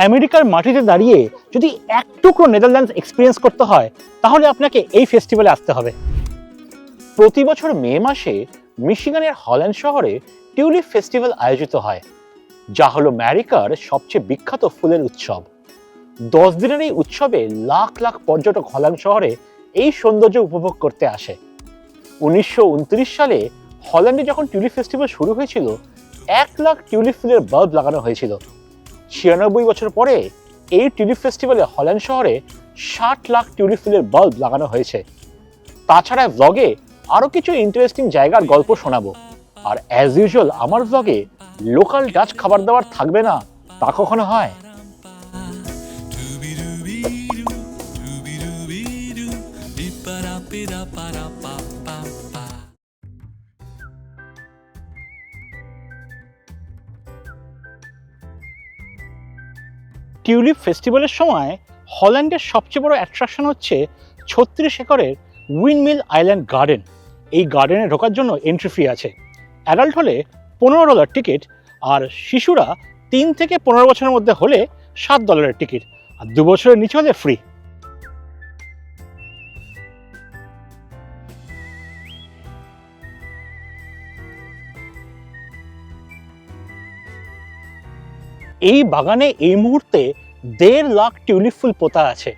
আমেরিকার মাটিতে দাঁড়িয়ে যদি এক টুকরো নেদারল্যান্ডস এক্সপিরিয়েন্স করতে হয় তাহলে আপনাকে এই ফেস্টিভ্যালে আসতে হবে। প্রতি বছর মে মাসে মিশিগানের হল্যান্ড শহরে টিউলিপ ফেস্টিভ্যাল আয়োজিত হয়, যা হলো আমেরিকার সবচেয়ে বিখ্যাত ফুলের উৎসব। 10 দিনের এই উৎসবে লাখ লাখ পর্যটক হল্যান্ড শহরে এই সৌন্দর্য উপভোগ করতে আসে। 1929 সালে হল্যান্ডে যখন টিউলিপ ফেস্টিভ্যাল শুরু হয়েছিল 1 লাখ টিউলিপ ফুলের বাল্ব লাগানো হয়েছিল। 96 বছর পরে এই টিউলিপ ফেস্টিভ্যালে হল্যান্ড শহরে 60 লাখ টিউলিপ ফুলের বাল্ব লাগানো হয়েছে। তাছাড়া ব্লগে আরো কিছু ইন্টারেস্টিং জায়গার গল্প শোনাবো। আর অ্যাজ ইউজুয়াল আমার ব্লগে লোকাল ডাচ খাবার দাবার থাকবে না তা কখনো হয়? টিউলিপ ফেস্টিভ্যালের সময় হল্যান্ডের সবচেয়ে বড় অ্যাট্রাকশন হচ্ছে 36 একরের উইন্ডমিল আইল্যান্ড গার্ডেন। এই গার্ডেনে ঢোকার জন্য এন্ট্রি ফি আছে। অ্যাডাল্ট হলে $15 টিকিট, আর শিশুরা 3 থেকে 15 বছরের মধ্যে হলে $7 টিকিট, আর 2 বছরের নিচে হলে ফ্রি। এই বাগানে এই মুহূর্তে 1.5 লাখ টিউলিপ ফুল পোতা আছে।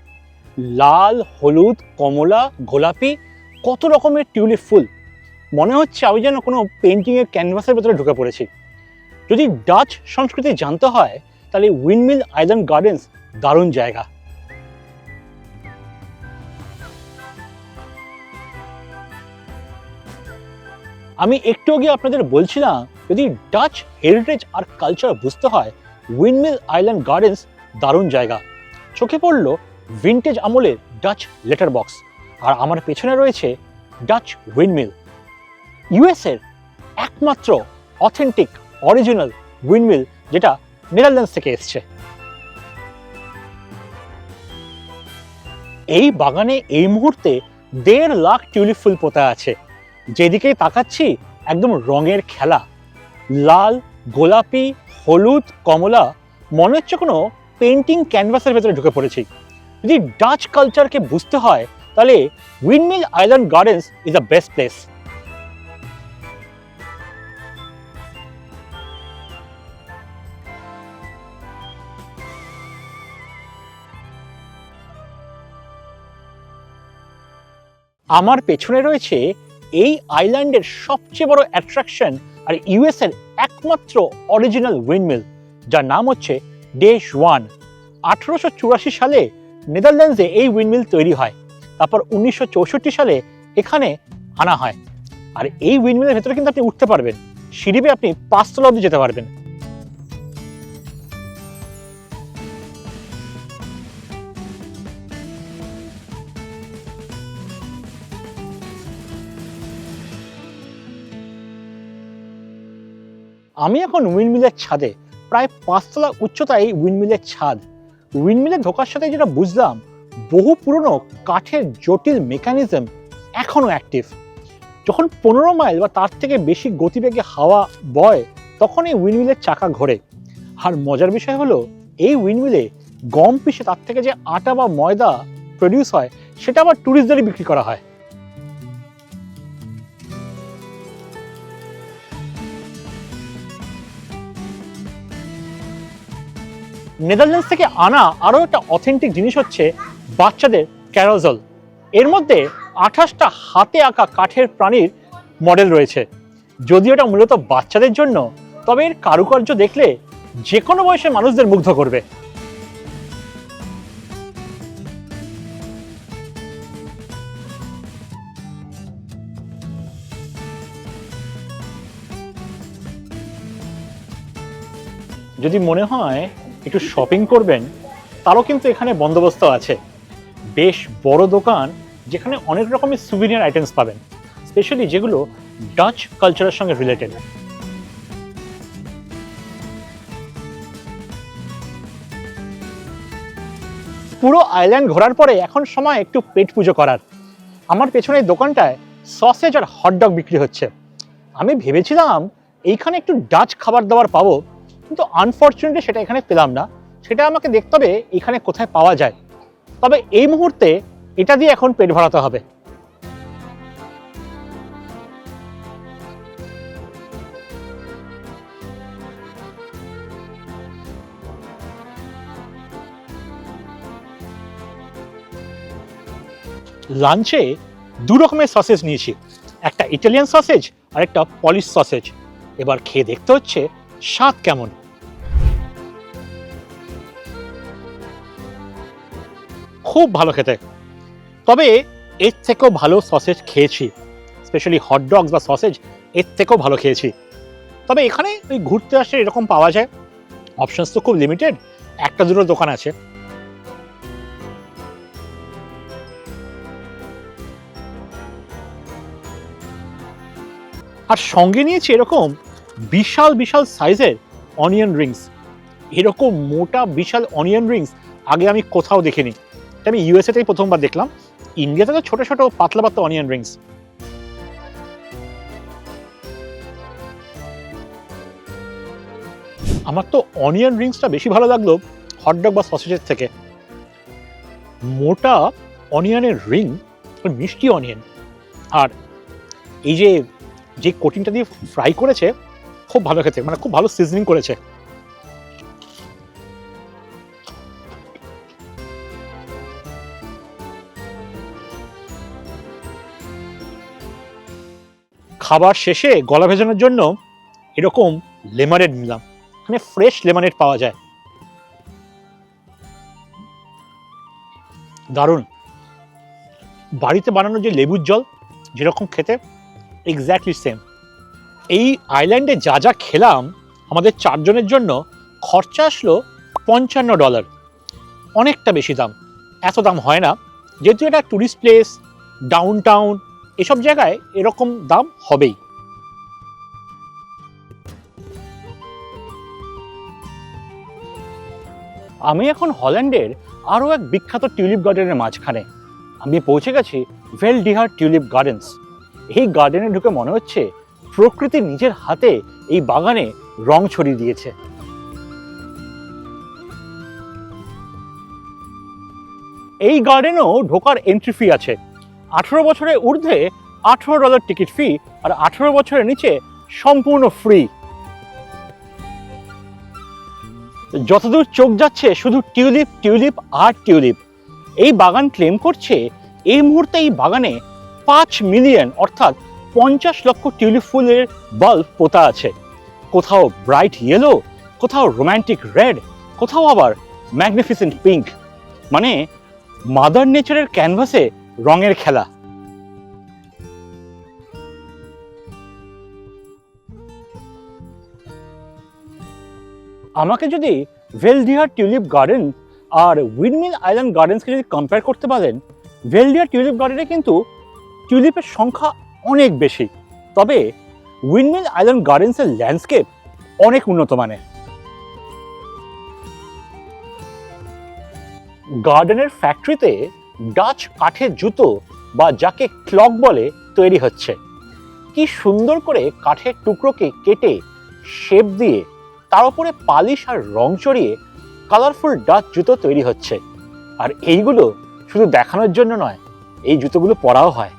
লাল, হলুদ, কমলা, গোলাপি, কত রকমের টিউলিপ ফুল। মনে হচ্ছে আমি যেন কোনো পেন্টিংয়ের ক্যানভাসের ভেতরে ঢুকে পড়েছি। যদি ডাচ সংস্কৃতি জানতে হয় তাহলে উইন্ডমিল আইল্যান্ড গার্ডেন্স দারুণ জায়গা। আমি একটু আগে আপনাদের বলছিলাম যদি ডাচ হেরিটেজ আর কালচার বুঝতে হয় উইন্ডমিল আইল্যান্ড গার্ডেন্স দারুণ জায়গা। চোখে পড়ল ভিন্টেজ আমলের ডাচ লেটার বক্স, আর আমার পেছনে রয়েছে ডাচ উইন্ডমিল, ইউএস এর একমাত্র অথেন্টিক অরিজিনাল উইন্ডমিল যেটা নেদারল্যান্ডস থেকে এসছে। এই বাগানে এই মুহূর্তে 1.5 লাখ টিউলিপ ফুল পোতা আছে। যেদিকেই তাকাচ্ছি একদম রঙের খেলা, লাল, গোলাপি, হলুদ, কমলা, মনে হচ্ছে কোনো পেন্টিং ক্যানভাসের ভেতরে ঢুকে পড়েছি। যদি ডাচ কালচারকে বুঝতে হয় তাহলে windmill island gardens is the best place. আমার পেছনে রয়েছে এই আইল্যান্ডের সবচেয়ে বড় অ্যাট্রাকশন আর ইউএস এর একমাত্র অরিজিনাল উইন্ডমিল, যার নাম হচ্ছে ডেশ ওয়ান। 1884 সালে নেদারল্যান্ডসে এই উইন্ডমিল তৈরি হয়, তারপর 1964 সালে এখানে আনা হয়। আর এই উইন্ডমিলের ভেতরে কিন্তু আপনি উঠতে পারবেন, সিঁড়ি বেয়ে আপনি 5 তলা অবধি যেতে পারবেন। আমি এখন উইন্ডমিলের ছাদে, প্রায় 5 তলা উচ্চতা এই উইন্ডমিলের ছাদ। উইন্ডমিলে ঢোকার সাথে যেটা বুঝলাম, বহু পুরনো কাঠের জটিল মেকানিজম এখনো অ্যাক্টিভ। যখন 15 মাইল বা তার থেকে বেশি গতিবেগে হাওয়া বয় তখন এই উইন্ডমিলের চাকা ঘোরে। আর মজার বিষয় হলো এই উইন্ডমিলে গম পিষে তার থেকে যে আটা বা ময়দা প্রডিউস হয় সেটা আবার ট্যুরিস্টদেরই বিক্রি করা হয়। নেদারল্যান্ডস থেকে আনা আরো একটা অথেন্টিক জিনিস হচ্ছে বাচ্চাদের ক্যারোজল। এর মধ্যে 28টা হাতে আঁকা কাঠের প্রাণীর মডেল রয়েছে। যদিও এটা মূলত বাচ্চাদের জন্য, তবে এর কারুকার্য দেখলে যে কোনো বয়সের মানুষদের মুগ্ধ করবে। যদি মনে হয় একটু শপিং করবেন তারও কিন্তু এখানে বন্দোবস্ত আছে। বেশ বড় দোকান যেখানে অনেক রকমের সুভিনিয়ার আইটেমস পাবেন, স্পেশালি যেগুলো ডাচ কালচারের সঙ্গে রিলেটেড। পুরো আইল্যান্ড ঘোরার পরে এখন সময় একটু পেট পুজো করার। আমার পেছনের দোকানটায় সসেজ আর হটডগ বিক্রি হচ্ছে। আমি ভেবেছিলাম এইখানে একটু ডাচ খাবার দাবার পাবো, কিন্তু আনফর্চুনেটলি সেটা এখানে পেলাম না। সেটা আমাকে দেখতে হবে এখানে কোথায় পাওয়া যায়। তবে এই মুহূর্তে এটা দিয়ে এখন পেট ভরাতে হবে। লাঞ্চে দু রকমের সসেজ নিয়েছি, একটা ইটালিয়ান সসেজ আর একটা পলিশ সসেজ। এবার খেয়ে দেখতে হচ্ছে স্বাদ কেমন। খুব ভালো খেতে, তবে এর থেকেও ভালো সসেজ খেয়েছি, স্পেশালি হটডগস বা সসেজ এর থেকেও ভালো খেয়েছি। তবে এখানে ওই ঘুরতে আসলে এরকম পাওয়া যায়, অপশনস তো খুব লিমিটেড, একটা দুটো দোকান আছে। আর সঙ্গে নিয়েছি এরকম বিশাল বিশাল সাইজের অনিয়ন রিংস। এরকম মোটা বিশাল অনিয়ন রিংস আগে আমি কোথাও দেখিনি। এটা আমি ইউএসএতেই প্রথমবার দেখলাম। ইন্ডিয়াতে তো ছোট ছোট পাতলা পাতলা অনিয়ন রিংস। আমার তো অনিয়ন রিংসটা বেশি ভালো লাগলো হটডগ বা সসেজের থেকে। মোটা অনিয়নের রিং, মিষ্টি অনিয়ন, আর এই যে যে কোটিংটা দিয়ে ফ্রাই করেছে খুব ভালো খেতে, মানে খুব ভালো সিজনিং করেছে। খাবার শেষে গলা ভেজানোর জন্য এরকম লেমনেড নিলাম, এখানে ফ্রেশ লেমনেড পাওয়া যায়, দারুণ। বাড়িতে বানানো যে লেবুর জল যেরকম খেতে এক্স্যাক্টলি সেম। এই আইল্যান্ডে যা যা খেলাম আমাদের 4 জনের জন্য খরচা আসলো $55। অনেকটা বেশি দাম, এত দাম হয় না, যেহেতু এটা টুরিস্ট প্লেস, ডাউন টাউন, এসব জায়গায় এরকম দাম হবেই। আমি এখন হল্যান্ডের আরও এক বিখ্যাত টিউলিপ গার্ডেনের মাঝখানে। আমি পৌঁছে গেছি ভেলডিহার টিউলিপ গার্ডেন্স। এই গার্ডেনে ঢুকে মনে হচ্ছে প্রকৃতি নিজের হাতে এই বাগানে রং ছড়িয়ে দিয়েছে। এই গার্ডেনেও ঢোকার এন্ট্রি ফি আছে। 18 বছরের ঊর্ধ্বে $18 টিকিট ফি, আর 18 বছরের নিচে সম্পূর্ণ ফ্রি। যতদূর চোখ যাচ্ছে শুধু টিউলিপ, টিউলিপ আর টিউলিপ। এই বাগান ক্লেম করছে এই মুহূর্তে এই বাগানে 5 মিলিয়ন অর্থাৎ 50 লক্ষ টিউলিপ ফুলের বাল্ব পোতা আছে। কোথাও ব্রাইট ইয়েলো, কোথাও রোম্যান্টিক রেড, কোথাও আবার ম্যাগনিফিসেন্ট পিঙ্ক। মানে মাদার নেচারের ক্যানভাসে রঙের খেলা। আমাকে যদি ভেলডিহার টিউলিপ গার্ডেন আর উইন্ডমিল আইল্যান্ড গার্ডেন্সকে যদি কম্পেয়ার করতে বলেন, ভেলডিহার টিউলিপ গার্ডেনে কিন্তু টিউলিপের সংখ্যা অনেক বেশি, তবে উইন্ডমিল আইল্যান্ড গার্ডেন্সের ল্যান্ডস্কেপ অনেক উন্নত মানের। গার্ডেনের ফ্যাক্টরিতে ডাচ কাঠের জুতো বা যাকে ক্লক বলে তৈরি হচ্ছে। কি সুন্দর করে কাঠের টুকরোকে কেটে শেপ দিয়ে তার উপরে পালিশ আর রং চড়িয়ে কালারফুল ডাচ জুতো তৈরি হচ্ছে। আর এইগুলো শুধু দেখানোর জন্য নয়, এই জুতোগুলো পরাও হয়।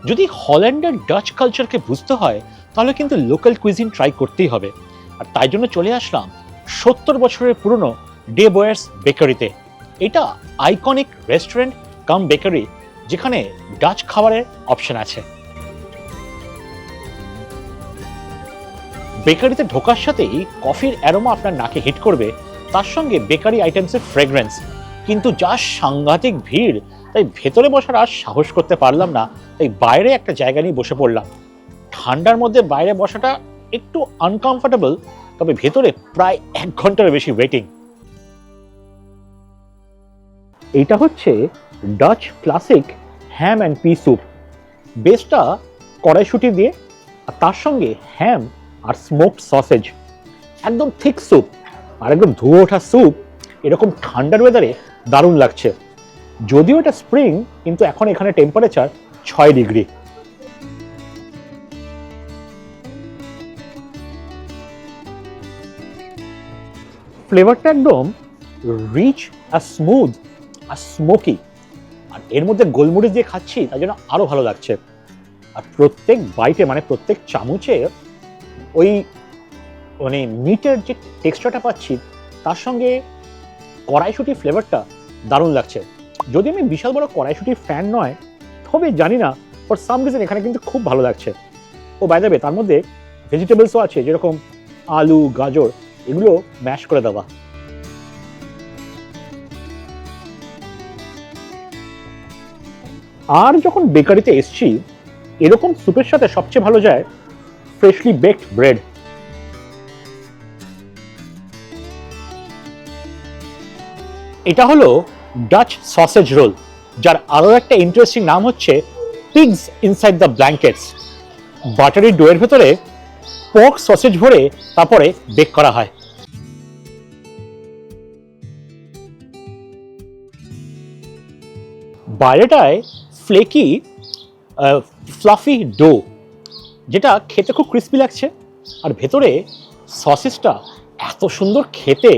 যদি হল্যান্ডের ডাচ কালচারকে বুঝতে হয় তাহলে কিন্তু লোকাল কুইজিন ট্রাই করতেই হবে। আর তাই জন্য চলে আসলাম 70 বছরের পুরনো ডে বয়ার্স বেকারিতে। এটা আইকনিক রেস্টুরেন্ট কাম বেকারি, যেখানে ডাচ খাবারের অপশন আছে। বেকারিতে ঢোকার সাথেই কফির অ্যারোমা আপনার নাকে হিট করবে, তার সঙ্গে বেকারি আইটেমসের ফ্রেগ্রেন্স। কিন্তু যা সাংঘাতিক ভিড়, তাই ভেতরে বসার আর সাহস করতে পারলাম না, তাই বাইরে একটা জায়গা নিয়ে বসে পড়লাম। ঠান্ডার মধ্যে বাইরে বসাটা একটু আনকমফোর্টেবল, তবে ভেতরে প্রায় 1 ঘন্টার বেশি ওয়েটিং। এইটা হচ্ছে Dutch classic ham and pea soup. বেসটা কড়াইশুঁটি দিয়ে, আর তার সঙ্গে হ্যাম আর স্মোকড সসেজ। একদম থিক স্যুপ, আর একদম ধুয়ে ওঠা স্যুপ। এরকম ঠান্ডার ওয়েদারে দারুণ লাগছে। যদিও এটা স্প্রিং, কিন্তু এখন এখানে টেম্পারেচার 6 ডিগ্রি। ফ্লেভারটা একদম রিচ আর স্মুথ আর স্মোকি, আর এর মধ্যে গোলমরিচ দিয়ে খাচ্ছি তার জন্য আরো ভালো লাগছে। আর প্রত্যেক বাইটে মানে প্রত্যেক চামচে ওই মানে মিটের যে টেক্সচারটা পাচ্ছি তার সঙ্গে কড়াইশুঁটির ফ্লেভারটা দারুণ লাগছে। যদি আমি বিশাল বড় কড়াইশুঁটির ফ্যান নয়, তবে জানি না ফর সাম রিজন এখানে কিন্তু খুব ভালো লাগছে। ও বাই দ্য ওয়ে তার মধ্যে ভেজিটেবলসও আছে, যেরকম আলু, গাজর, এগুলো ম্যাশ করে দেওয়া। আর যখন বেকারিতে এসছি, এরকম স্যুপের সাথে সবচেয়ে ভালো যায় ফ্রেশলি বেকড ব্রেড। এটা হলো ডাচ সসেজ রোল, যার আরো একটা ইন্টারেস্টিং নাম হচ্ছে pigs inside the blankets. Buttery ডোয়ের ভেতরে পর্ক সসেজ ভরে তারপরে বেক করা হয়। বাইরেটায় ফ্লেকি ফ্লাফি ডো, যেটা খেতে খুব ক্রিস্পি লাগছে, আর ভেতরে সসেজটা এত সুন্দর খেতে,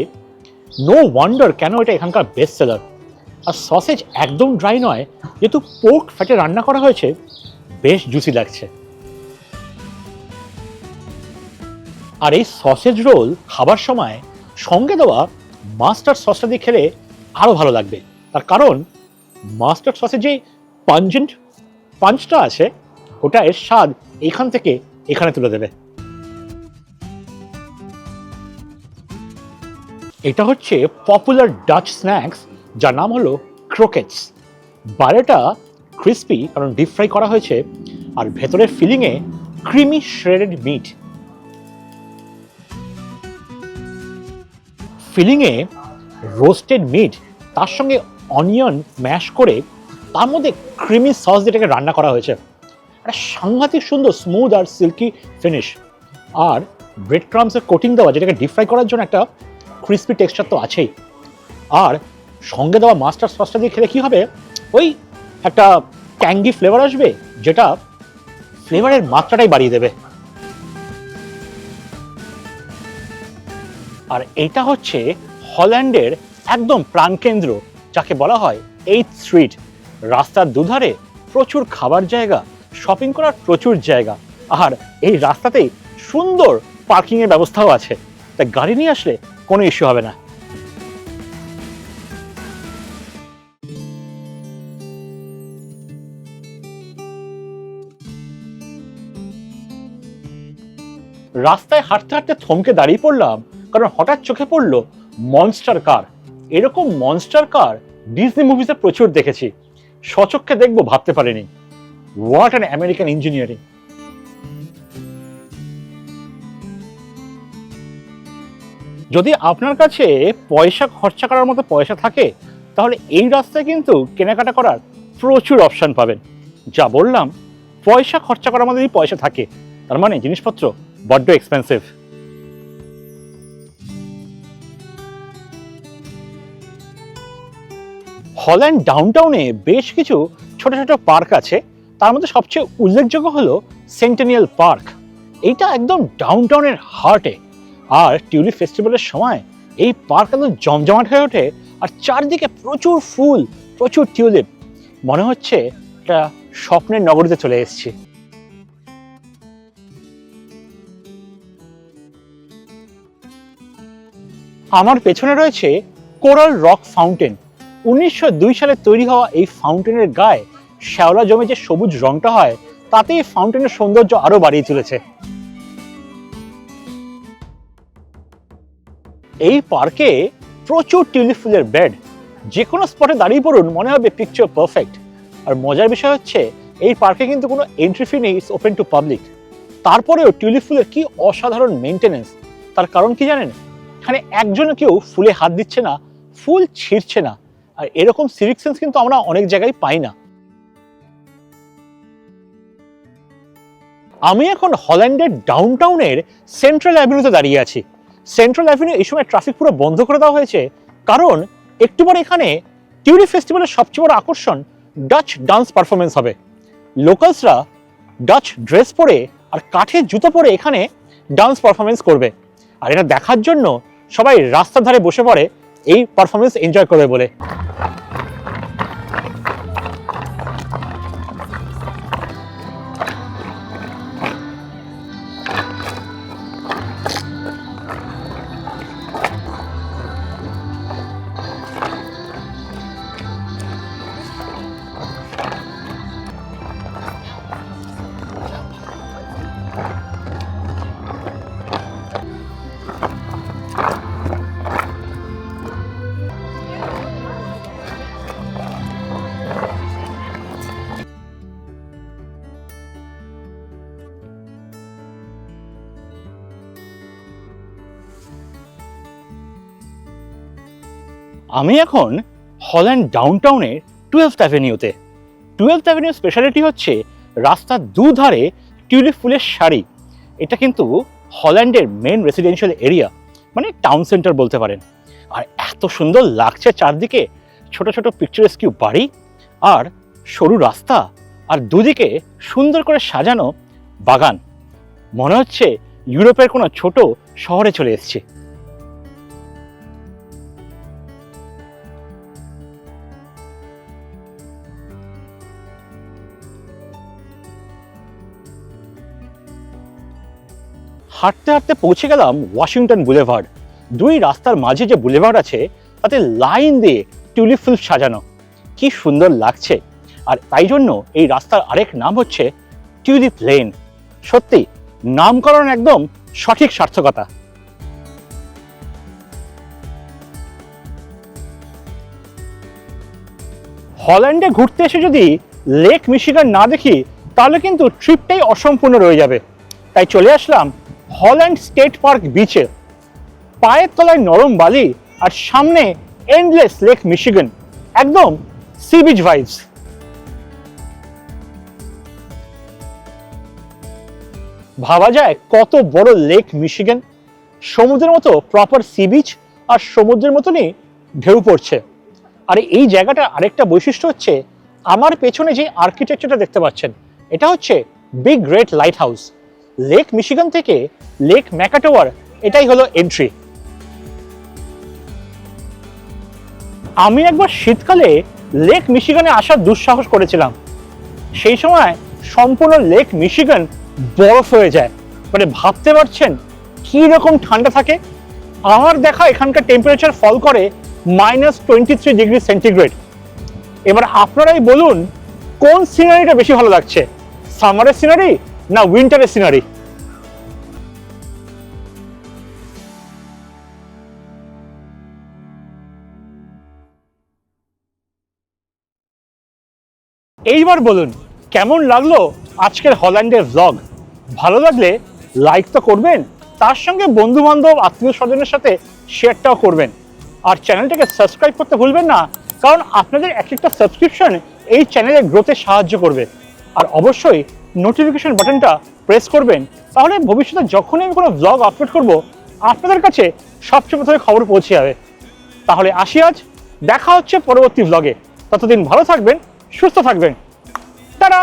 নো ওয়ান্ডার কেন এটা এখানকার বেস্ট সেলার। আর সসেজ একদম ড্রাই নয়, যেহেতু পোর্ক ফ্যাটে রান্না করা হয়েছে, বেশ জুসি লাগছে। আর এই সসেজ রোল খাবার সময় সঙ্গে দেওয়া মাস্টার্ড সসটা দিয়ে খেলে আরো ভালো লাগবে, তার কারণ মাস্টার্ড সসের যে পাঞ্জেন্ট পাঞ্চটা আছে, ওটা এর স্বাদ এখান থেকে এখানে তুলে দেবে। এটা হচ্ছে পপুলার ডাচ স্ন্যাক্স, যার নাম হলো ক্রোকেটস। বাইরেটা ক্রিস্পি কারণ ডিপ ফ্রাই করা হয়েছে, আর ভেতরের ফিলিংয়ে ক্রিমি শ্রেডেড মিট। ফিলিংয়ে রোস্টেড মিট, তার সঙ্গে অনিয়ন ম্যাশ করে তার মধ্যে ক্রিমি সস যেটাকে রান্না করা হয়েছে, একটা সাংঘাতিক সুন্দর স্মুথ আর সিল্কি ফিনিশ। আর ব্রেড ক্রামসের কোটিং দেওয়া, যেটাকে ডিপ ফ্রাই করার জন্য একটা ক্রিস্পি টেক্সচার তো আছেই। আর সঙ্গে দেওয়া মাস্টার্ড সসটা দিয়ে খেলে কি হবে, ওই একটা ট্যাঙ্গি ফ্লেভার আসবে, যেটা ফ্লেভারের মাত্রাটাই বাড়িয়ে দেবে। আর এটা হচ্ছে হল্যান্ডের একদম প্রাণকেন্দ্র, যাকে বলা হয় 8th স্ট্রিট। রাস্তার দুধারে প্রচুর খাবার জায়গা, শপিং করার প্রচুর জায়গা, আর এই রাস্তাতেই সুন্দর পার্কিং এর ব্যবস্থাও আছে, তাই গাড়ি নিয়ে আসলে কোনো ইস্যু হবে না। রাস্তায় হাঁটতে হাঁটতে থমকে দাঁড়িয়ে পড়লাম, কারণ হঠাৎ চোখে পড়লো মনস্টার কার। এরকম মনস্টার কার ডিজনি মুভিজে প্রচুর দেখেছি, সচক্ষে দেখবো ভাবতে পারিনি। What an American engineering! যদি আপনার কাছে পয়সা খরচা করার মতো পয়সা থাকে, তাহলে এই রাস্তায় কিন্তু কেনাকাটা করার প্রচুর অপশন পাবেন। যা বললাম, পয়সা খরচা করার মতো যদি পয়সা থাকে, তার মানে জিনিসপত্র বড্ড এক্সপেন্সিভ। হল্যান্ড ডাউনটাউনে বেশ কিছু ছোট ছোট পার্ক আছে, তার মধ্যে সবচেয়ে উল্লেখযোগ্য হলো সেন্টেনিয়াল পার্ক। এইটা একদম ডাউনটাউনের হার্টে, আর টিউলিপ ফেস্টিভ্যালের সময় এই পার্ক একদম জমজমাট হয়ে ওঠে, আর চারদিকে প্রচুর ফুল, প্রচুর টিউলিপ। মনে হচ্ছে একটা স্বপ্নের নগরীতে চলে এসেছি। আমার পেছনে রয়েছে কোরাল রক ফাউন্টেন। 1902 সালে তৈরি হওয়া এই ফাউন্টেনের গায়ে শ্যাওলা জমে যে সবুজ রংটা হয়, তাতে এই ফাউন্টেনের সৌন্দর্য আরো বাড়িয়ে তুলেছে। এই পার্কে প্রচুর টিউলিপ ফুলের বেড, যে কোনো স্পটে দাঁড়িয়ে পড়ুন, মনে হবে পিকচার পারফেক্ট। আর মজার বিষয় হচ্ছে, এই পার্কে কিন্তু কোনো এন্ট্রি ফি নেই, ইটস ওপেন টু পাবলিক। তারপরেও টিউলিপ ফুলের কি অসাধারণ মেনটেনেন্স। তার কারণ কি জানেন? এখানে একজনও কেউ ফুলে হাত দিচ্ছে না, ফুল ছিঁড়ছে না। আর এরকম সিভিক সেন্স কিন্তু আমরা অনেক জায়গায় পাই না। আমি এখন হল্যান্ডের ডাউনটাউনের সেন্ট্রাল অ্যাভিনিউতে দাঁড়িয়ে আছি। সেন্ট্রাল অ্যাভিনিউ এই সময় ট্রাফিক পুরো বন্ধ করে দেওয়া হয়েছে, কারণ একটু পরে এখানে টিউলিপ ফেস্টিভ্যালের সবচেয়ে বড় আকর্ষণ ডাচ ডান্স পারফরমেন্স হবে। লোকালসরা ডাচ ড্রেস পরে আর কাঠের জুতো পরে এখানে ডান্স পারফরমেন্স করবে, আর এটা দেখার জন্য সবাই রাস্তার ধারে বসে পড়ে এই পারফরমেন্স এনজয় করবে বলে। আমি এখন হল্যান্ড ডাউনটাউনের 12th অ্যাভিনিউতে। 12th অ্যাভিনিউ স্পেশালিটি হচ্ছে রাস্তার দুধারে টিউলিপ ফুলের সারি। এটা কিন্তু হল্যান্ডের মেন রেসিডেন্সিয়াল এরিয়া, মানে টাউন সেন্টার বলতে পারেন। আর এত সুন্দর লাগছে চারদিকে, ছোট ছোট পিকচারেস্ক বাড়ি আর সরু রাস্তা, আর দুদিকে সুন্দর করে সাজানো বাগান। মনে হচ্ছে ইউরোপের কোনো ছোট শহরে চলে এসেছি। হাঁটতে হাঁটতে পৌঁছে গেলাম ওয়াশিংটন বুলেভার্ড। দুই রাস্তার মাঝে যে বুলেভার্ড আছে তাতে লাইন দিয়ে টিউলিপ ফুল সাজানো, কি সুন্দর লাগছে। আর তাই জন্য এই রাস্তার আরেক নাম হচ্ছে টিউলিপ লেন। সত্যি নামকরণ একদম সঠিক সার্থকতা। হল্যান্ডে ঘুরতে এসে যদি লেক মিশিগান না দেখি তাহলে কিন্তু ট্রিপটাই অসম্পূর্ণ রয়ে যাবে। তাই চলে আসলাম হল্যান্ড স্টেট পার্ক বিচে। পায়ের তলায় নরম বালি আর সামনে এন্ডলেস লেক মিশিগান, একদম সি বিচ ভাইবস। ভাবা যায় কত বড় লেক মিশিগান, সমুদ্রের মতো প্রপার সি বিচ আর সমুদ্রের মতনই ঢেউ পড়ছে। আর এই জায়গাটার আরেকটা বৈশিষ্ট্য হচ্ছে আমার পেছনে যে আর্কিটেকচারটা দেখতে পাচ্ছেন, এটা হচ্ছে big red light house. Lake Michigan থেকে লেক ম্যাকাটোয়ার এটাই হলো এন্ট্রি। আমি একবার শীতকালে লেক মিশিগানে আসার দুঃসাহস করেছিলাম। সেই সময় সম্পূর্ণ লেক মিশিগান বরফ হয়ে যায়, মানে ভাবতে পারছেন কি রকম ঠান্ডা থাকে। আমার দেখা এখানকার টেম্পারেচার ফল করে -23 ডিগ্রি সেন্টিগ্রেড। এবার আপনারাই বলুন কোন সিনারিটা বেশি ভালো লাগছে, সামারের সিনারি না উইন্টারের সিনারি? এইবার বলুন কেমন লাগলো আজকের হল্যান্ডের ব্লগ। ভালো লাগলে লাইক তো করবেন, তার সঙ্গে বন্ধু বান্ধব আত্মীয় স্বজনের সাথে শেয়ারটাও করবেন। আর চ্যানেলটাকে সাবস্ক্রাইব করতে ভুলবেন না, কারণ আপনাদের এক একটা সাবস্ক্রিপশন এই চ্যানেলের গ্রোথে সাহায্য করবে। আর অবশ্যই নোটিফিকেশন বাটনটা প্রেস করবেন, তাহলে ভবিষ্যতে যখনই আমি কোনো ব্লগ আপলোড করব আপনাদের কাছে সবচেয়ে প্রথমে খবর পৌঁছে যাবে। তাহলে আসি আজ, দেখা হচ্ছে পরবর্তী ব্লগে। ততদিন ভালো থাকবেন, সুস্থ থাকবেন। টাটা।